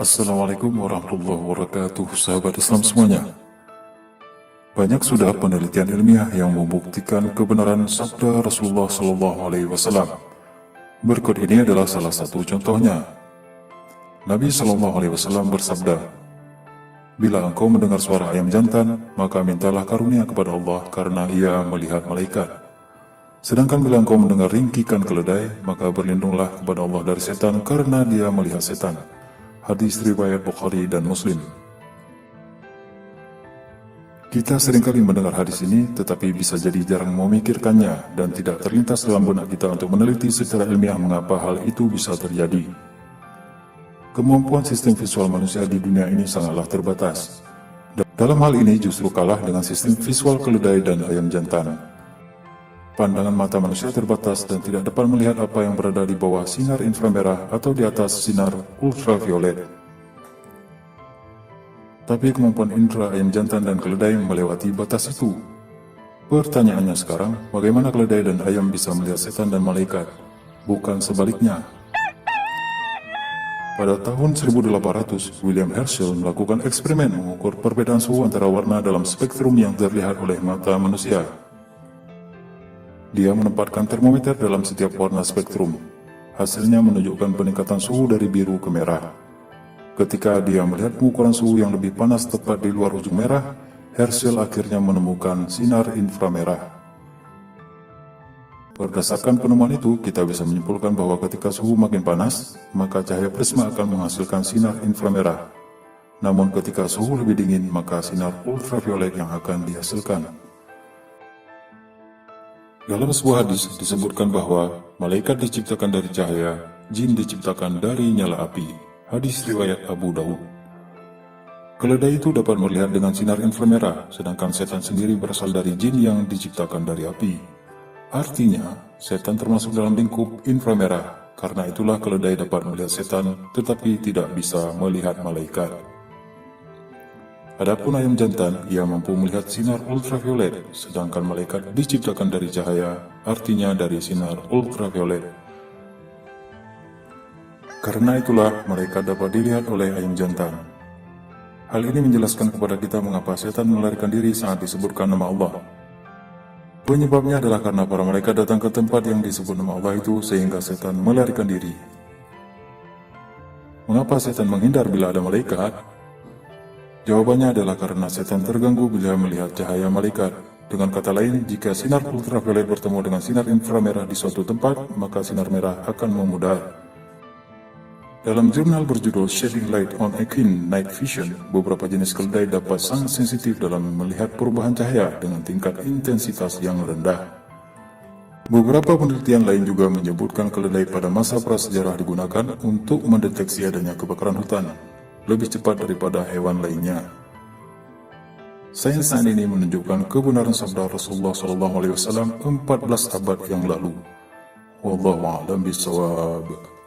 Assalamualaikum warahmatullahi wabarakatuh, sahabat Islam semuanya. Banyak sudah penelitian ilmiah yang membuktikan kebenaran sabda Rasulullah SAW. Berikut ini adalah salah satu contohnya. Nabi SAW bersabda, "Bila engkau mendengar suara ayam jantan, maka mintalah karunia kepada Allah karena ia melihat malaikat. Sedangkan bila engkau mendengar ringkikan keledai, maka berlindunglah kepada Allah dari setan karena dia melihat setan." Hadis riwayat Bukhari dan Muslim. Kita seringkali mendengar hadis ini, tetapi bisa jadi jarang memikirkannya dan tidak terlintas dalam benak kita untuk meneliti secara ilmiah mengapa hal itu bisa terjadi. Kemampuan sistem visual manusia di dunia ini sangatlah terbatas. Dalam hal ini justru kalah dengan sistem visual keledai dan ayam jantan. Pandangan mata manusia terbatas dan tidak dapat melihat apa yang berada di bawah sinar inframerah atau di atas sinar ultraviolet. Tapi kemampuan indera ayam jantan dan keledai melewati batas itu. Pertanyaannya sekarang, bagaimana keledai dan ayam bisa melihat setan dan malaikat? Bukan sebaliknya. Pada tahun 1800, William Herschel melakukan eksperimen mengukur perbedaan suhu antara warna dalam spektrum yang terlihat oleh mata manusia. Dia menempatkan termometer dalam setiap warna spektrum. Hasilnya menunjukkan peningkatan suhu dari biru ke merah. Ketika dia melihat pengukuran suhu yang lebih panas tepat di luar ujung merah, Herschel akhirnya menemukan sinar inframerah. Berdasarkan penemuan itu, kita bisa menyimpulkan bahwa ketika suhu makin panas, maka cahaya prisma akan menghasilkan sinar inframerah. Namun ketika suhu lebih dingin, maka sinar ultraviolet yang akan dihasilkan. Dalam sebuah hadis disebutkan bahwa malaikat diciptakan dari cahaya, jin diciptakan dari nyala api. Hadis riwayat Abu Daud. Keledai itu dapat melihat dengan sinar inframerah, sedangkan setan sendiri berasal dari jin yang diciptakan dari api. Artinya, setan termasuk dalam lingkup inframerah. Karena itulah keledai dapat melihat setan, tetapi tidak bisa melihat malaikat. Adapun ayam jantan, ia mampu melihat sinar ultraviolet, sedangkan malaikat diciptakan dari cahaya, artinya dari sinar ultraviolet. Karena itulah mereka dapat dilihat oleh ayam jantan. Hal ini menjelaskan kepada kita mengapa setan melarikan diri saat disebutkan nama Allah. Penyebabnya adalah karena para malaikat datang ke tempat yang disebut nama Allah itu sehingga setan melarikan diri. Mengapa setan menghindar bila ada malaikat? Jawabannya adalah karena setan terganggu bila melihat cahaya malaikat. Dengan kata lain, jika sinar ultraviolet bertemu dengan sinar inframerah di suatu tempat, maka sinar merah akan memudar. Dalam jurnal berjudul Shedding Light on Equine Night Vision, beberapa jenis keledai dapat sangat sensitif dalam melihat perubahan cahaya dengan tingkat intensitas yang rendah. Beberapa penelitian lain juga menyebutkan keledai pada masa prasejarah digunakan untuk mendeteksi adanya kebakaran hutan lebih cepat daripada hewan lainnya. Sains ini menunjukkan kebenaran sabda Rasulullah SAW 14 abad yang lalu. Wallahu a'lam bishawab.